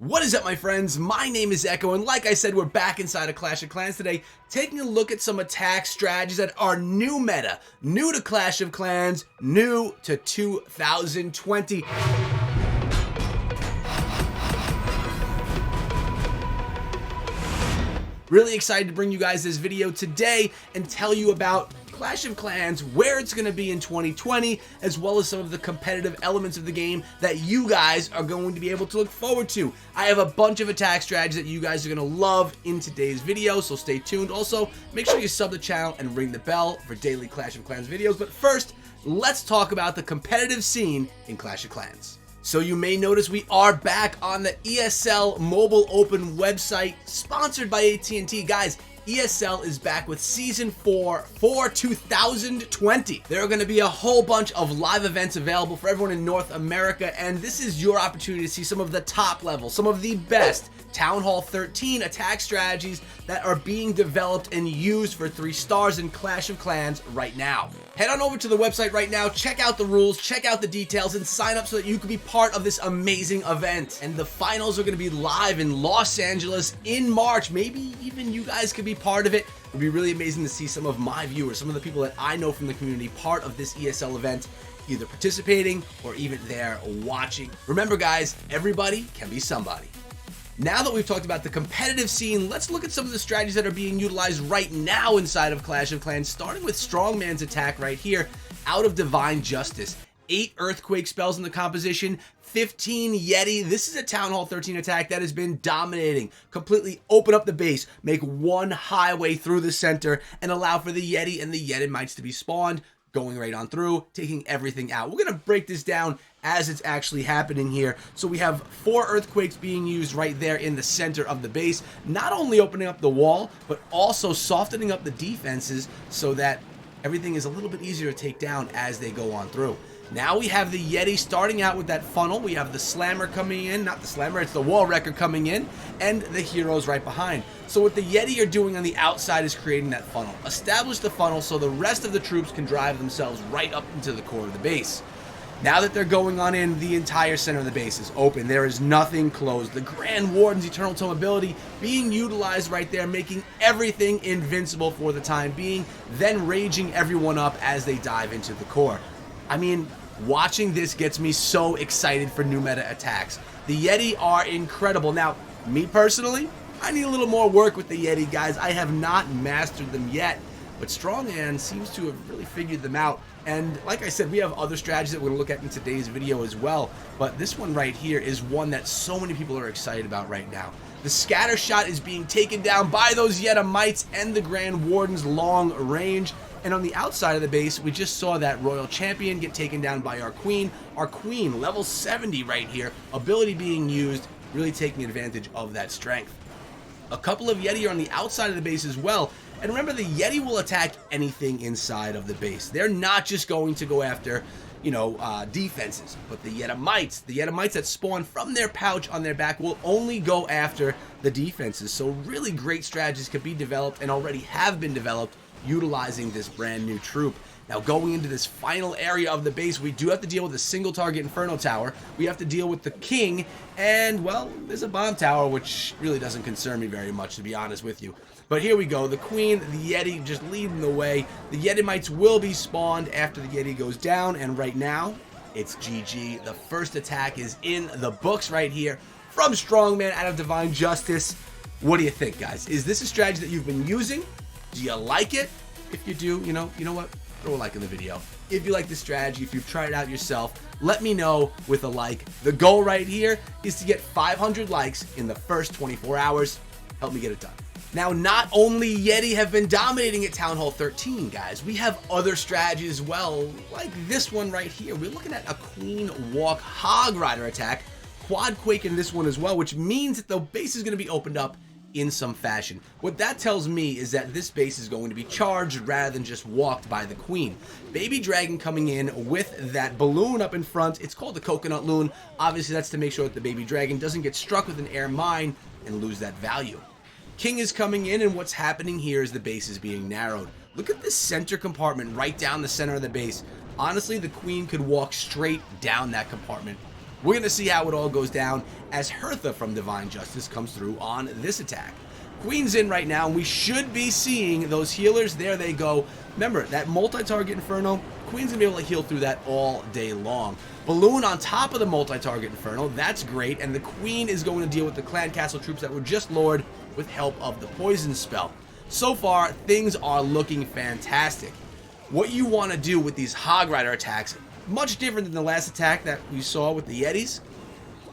What is up, my friends? My name is Echo, and like I said, we're back inside of Clash of Clans today, taking a look at some attack strategies that are new meta, new to Clash of Clans, new to 2020. Really excited to bring you guys this video today and tell you about Clash of Clans, where it's going to be in 2020, as well as some of the competitive elements of the game that you guys are going to be able to look forward to. I have a bunch of attack strategies that you guys are going to love in today's video, so stay tuned. Also, make sure you sub the channel and ring the bell for daily Clash of Clans videos. But first, let's talk about the competitive scene in Clash of Clans. So you may notice we are back on the ESL Mobile Open website, sponsored by AT&T. Guys, ESL is back with Season 4 for 2020. There are going to be a whole bunch of live events available for everyone in North America, and this is your opportunity to see some of the top level, some of the best Town Hall 13 attack strategies that are being developed and used for 3 stars in Clash of Clans right now. Head on over to the website right now, check out the rules, check out the details, and sign up so that you can be part of this amazing event. And the finals are going to be live in Los Angeles in March. Maybe even you guys could be part of it. It would be really amazing to see some of my viewers, some of the people that I know from the community, part of this ESL event, either participating or even there watching. Remember guys, everybody can be somebody. Now that we've talked about the competitive scene, let's look at some of the strategies that are being utilized right now inside of Clash of Clans, starting with Strongman's attack right here, out of Divine Justice. 8 Earthquake spells in the composition, 15 Yeti. This is a Town Hall 13 attack that has been dominating. Completely open up the base, make one highway through the center, and allow for the Yeti and the Yetimites to be spawned, going right on through, taking everything out. We're going to break this down as it's actually happening here. So we have 4 Earthquakes being used right there in the center of the base, not only opening up the wall, but also softening up the defenses so that everything is a little bit easier to take down as they go on through. Now we have the Yeti starting out with that funnel. We have the Slammer coming in, not the Slammer, it's the Wall Wrecker coming in, and the heroes right behind. So what the Yeti are doing on the outside is creating that funnel. Establish the funnel so the rest of the troops can drive themselves right up into the core of the base. Now that they're going on in, the entire center of the base is open. There is nothing closed. The Grand Warden's Eternal Tome ability being utilized right there, making everything invincible for the time being, then raging everyone up as they dive into the core. I mean, watching this gets me so excited for new meta attacks. The Yeti are incredible. Now, me personally, I need a little more work with the Yeti, guys. I have not mastered them yet, but Strongman seems to have really figured them out. And like I said, we have other strategies that we're going to look at in today's video as well, but this one right here is one that so many people are excited about right now. The scatter shot is being taken down by those Yetimites and the Grand Warden's long range. And on the outside of the base, we just saw that Royal Champion get taken down by our Queen. Our Queen, level 70 right here, ability being used, really taking advantage of that strength. A couple of Yeti are on the outside of the base as well. And remember, the Yeti will attack anything inside of the base. They're not just going to go after, defenses, but the Yetimites that spawn from their pouch on their back will only go after the defenses. So really great strategies could be developed and already have been developed utilizing this brand new troop. Now going into this final area of the base, we do have to deal with a single target Inferno Tower. We have to deal with the King, and well, there's a bomb tower, which really doesn't concern me very much, to be honest with you. But here we go, the Queen, the Yeti just leading the way. The Yetimites will be spawned after the Yeti goes down, and right now, it's GG. The first attack is in the books right here from Strongman out of Divine Justice. What do you think, guys? Is this a strategy that you've been using? Do you like it? If you do, you know what? Throw a like in the video. If you like this strategy, if you've tried it out yourself, let me know with a like. The goal right here is to get 500 likes in the first 24 hours. Help me get it done. Now, not only Yeti have been dominating at Town Hall 13, guys, we have other strategies as well, like this one right here. We're looking at a Queen Walk Hog Rider attack, quad Quake in this one as well, which means that the base is going to be opened up in some fashion. What that tells me is that this base is going to be charged rather than just walked by the Queen. Baby Dragon coming in with that balloon up in front. It's called the Coconut Loon. Obviously, that's to make sure that the Baby Dragon doesn't get struck with an air mine and lose that value. King is coming in, and what's happening here is the base is being narrowed. Look at this center compartment right down the center of the base. Honestly, the Queen could walk straight down that compartment We're going to see how it all goes down as Hertha from Divine Justice comes through on this attack. Queen's in right now, and we should be seeing those healers. There they go. Remember, that multi-target Inferno, Queen's going to be able to heal through that all day long. Balloon on top of the multi-target Inferno, that's great, and the Queen is going to deal with the Clan Castle troops that were just lured with help of the poison spell. So far, things are looking fantastic. What you want to do with these Hog Rider attacks, much different than the last attack that we saw with the Yetis,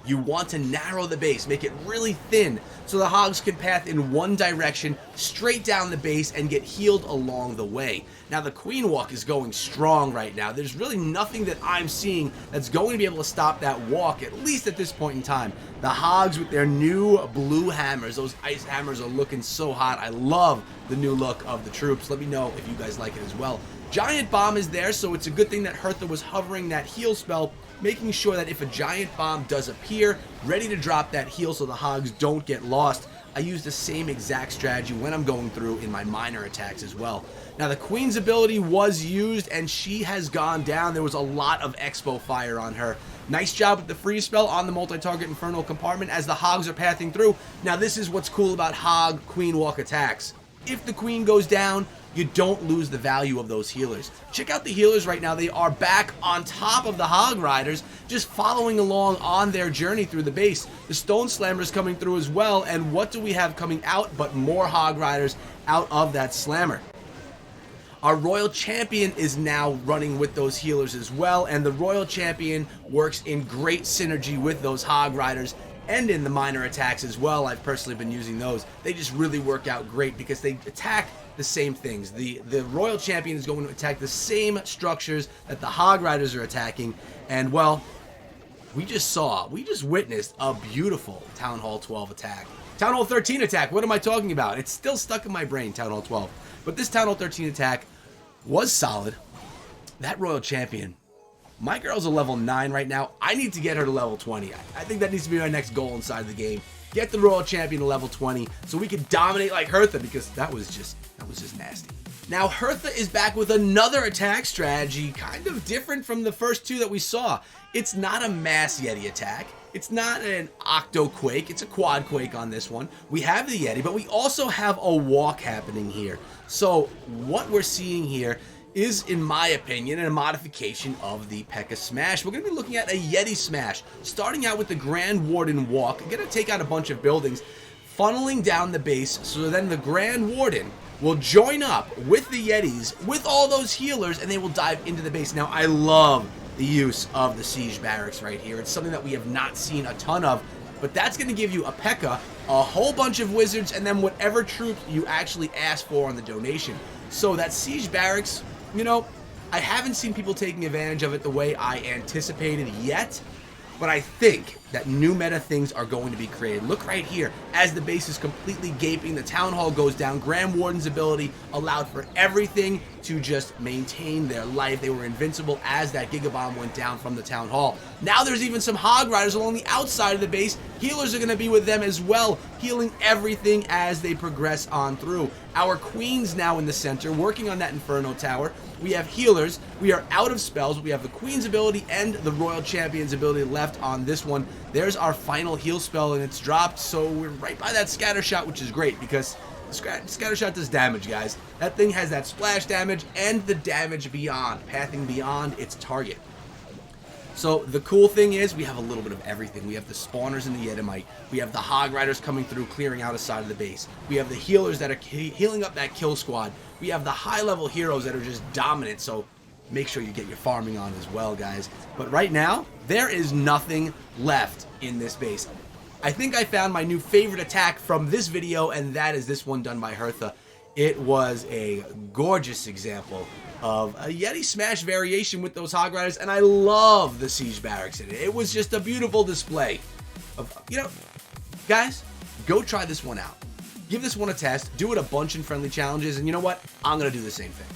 you want to narrow the base, make it really thin, so the Hogs can path in one direction, straight down the base, and get healed along the way. Now, the Queen Walk is going strong right now. There's really nothing that I'm seeing that's going to be able to stop that walk, at least at this point in time. The Hogs with their new blue hammers, those ice hammers are looking so hot. I love the new look of the troops. Let me know if you guys like it as well. Giant Bomb is there, so it's a good thing that Hertha was hovering that heal spell, making sure that if a Giant Bomb does appear, ready to drop that heal so the Hogs don't get lost. I use the same exact strategy when I'm going through in my minor attacks as well. Now, the Queen's ability was used, and she has gone down. There was a lot of Expo fire on her. Nice job with the freeze spell on the multi-target Infernal compartment as the Hogs are pathing through. Now, this is what's cool about Hog Queen Walk attacks. If the Queen goes down, you don't lose the value of those healers. Check out the healers right now. They are back on top of the Hog Riders, just following along on their journey through the base. The Stone Slammer's coming through as well, and what do we have coming out but more Hog Riders out of that Slammer? Our Royal Champion is now running with those healers as well, and the Royal Champion works in great synergy with those Hog Riders and in the minor attacks as well. I've personally been using those. They just really work out great because they attack the same things. The Royal Champion is going to attack the same structures that the Hog Riders are attacking, and well, we just witnessed a beautiful Town Hall 12 attack. Town Hall 13 attack, what am I talking about? It's still stuck in my brain, Town Hall 12. But this Town Hall 13 attack was solid. That Royal Champion, my girl's a level 9 right now. I need to get her to level 20. I think that needs to be my next goal inside the game. Get the Royal Champion to level 20 so we can dominate like Hertha, because that was just nasty. Now, Hertha is back with another attack strategy, kind of different from the first two that we saw. It's not a mass Yeti attack. It's not an Octo Quake. It's a Quad Quake on this one. We have the Yeti, but we also have a walk happening here. So what we're seeing here is, in my opinion, a modification of the P.E.K.K.A. Smash. We're going to be looking at a Yeti Smash, starting out with the Grand Warden Walk. We're going to take out a bunch of buildings, funneling down the base, so then the Grand Warden will join up with the Yetis, with all those healers, and they will dive into the base. Now, I love the use of the Siege Barracks right here. It's something that we have not seen a ton of, but that's going to give you a P.E.K.K.A., a whole bunch of wizards, and then whatever troops you actually ask for on the donation. So that Siege Barracks, you know, I haven't seen people taking advantage of it the way I anticipated yet, but I think that new meta things are going to be created. Look right here, as the base is completely gaping, the Town Hall goes down. Grand Warden's ability allowed for everything to just maintain their life. They were invincible as that Gigabomb went down from the Town Hall. Now there's even some Hog Riders along the outside of the base. Healers are going to be with them as well, healing everything as they progress on through. Our Queen's now in the center, working on that Inferno Tower. We have healers. We are out of spells. We have the Queen's ability and the Royal Champion's ability left on this one. There's our final heal spell, and it's dropped, so we're right by that scatter shot, which is great because scatter shot does damage, guys. That thing has that splash damage and the damage beyond, pathing beyond its target. So the cool thing is we have a little bit of everything. We have the spawners in the Yetimite. We have the Hog Riders coming through, clearing out a side of the base. We have the healers that are healing up that kill squad. We have the high-level heroes that are just dominant, so make sure you get your farming on as well, guys. But right now, there is nothing left in this base. I think I found my new favorite attack from this video, and that is this one done by Hertha. It was a gorgeous example of a Yeti Smash variation with those Hog Riders, and I love the Siege Barracks in it. It was just a beautiful display of, you know, guys, go try this one out. Give this one a test, do it a bunch in friendly challenges, and you know what? I'm going to do the same thing.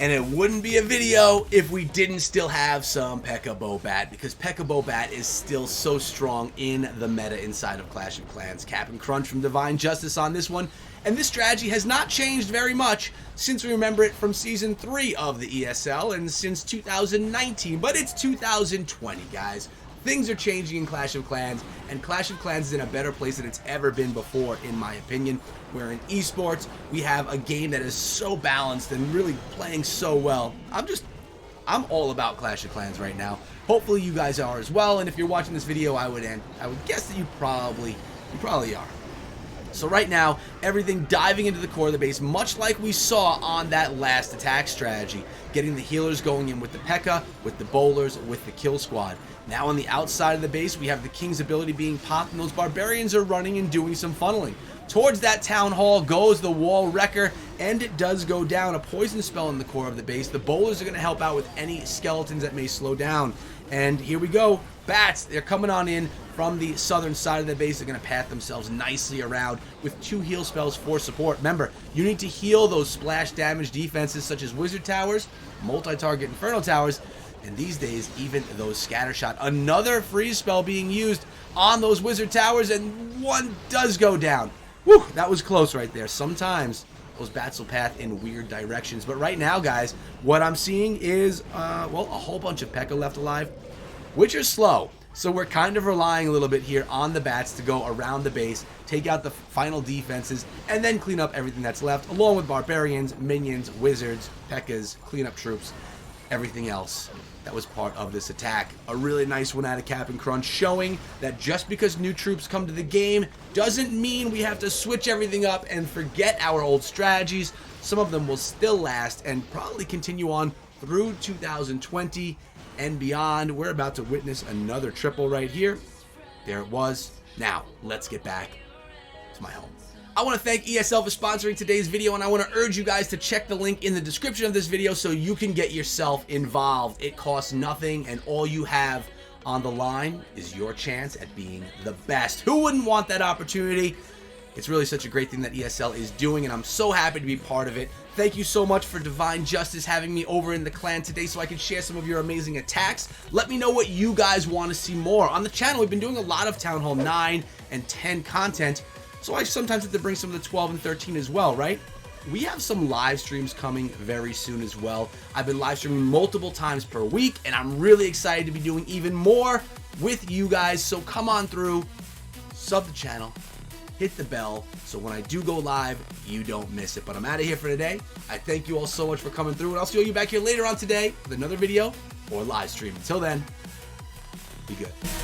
And it wouldn't be a video if we didn't still have some P.E.K.K.A. Bobat, because P.E.K.K.A. Bobat is still so strong in the meta inside of Clash of Clans. Cap'n Crunch from Divine Justice on this one, and this strategy has not changed very much since we remember it from Season 3 of the ESL and since 2019, but it's 2020, guys. Things are changing in Clash of Clans, and Clash of Clans is in a better place than it's ever been before, in my opinion. Where in esports, we have a game that is so balanced and really playing so well. I'm all about Clash of Clans right now. Hopefully you guys are as well, and if you're watching this video, I would guess that you probably are. So right now, everything diving into the core of the base, much like we saw on that last attack strategy. Getting the healers going in with the P.E.K.K.A., with the bowlers, with the kill squad. Now on the outside of the base, we have the King's ability being popped, and those barbarians are running and doing some funneling. Towards that town hall goes the wall wrecker, and it does go down. A poison spell in the core of the base. The bowlers are going to help out with any skeletons that may slow down. And here we go. Bats, they're coming on in from the southern side of the base. They're going to path themselves nicely around with 2 heal spells for support. Remember, you need to heal those splash damage defenses such as wizard towers, multi-target inferno towers, and these days, even those scatter shot. Another freeze spell being used on those wizard towers, and one does go down. Whew, that was close right there. Sometimes those bats will path in weird directions. But right now, guys, what I'm seeing is, well, a whole bunch of P.E.K.K.A. left alive, which are slow. So we're kind of relying a little bit here on the bats to go around the base, take out the final defenses, and then clean up everything that's left, along with barbarians, minions, wizards, P.E.K.K.A.s, cleanup troops, everything else that was part of this attack. A really nice one out of Cap'n Crunch, showing that just because new troops come to the game doesn't mean we have to switch everything up and forget our old strategies. Some of them will still last and probably continue on through 2020 and beyond. We're about to witness another triple right here. There it was. Now, let's get back to my home. I want to thank ESL for sponsoring today's video, and I want to urge you guys to check the link in the description of this video so you can get yourself involved. It costs nothing, and all you have on the line is your chance at being the best. Who wouldn't want that opportunity? It's really such a great thing that ESL is doing, and I'm so happy to be part of it. Thank you so much for Divine Justice having me over in the clan today so I can share some of your amazing attacks. Let me know what you guys want to see more. On the channel, we've been doing a lot of Town Hall 9 and 10 content, so I sometimes have to bring some of the 12 and 13 as well, right? We have some live streams coming very soon as well. I've been live streaming multiple times per week, and I'm really excited to be doing even more with you guys. So come on through, sub the channel, hit the bell, so when I do go live, you don't miss it. But I'm out of here for today. I thank you all so much for coming through, and I'll see you back here later on today with another video or live stream. Until then, be good.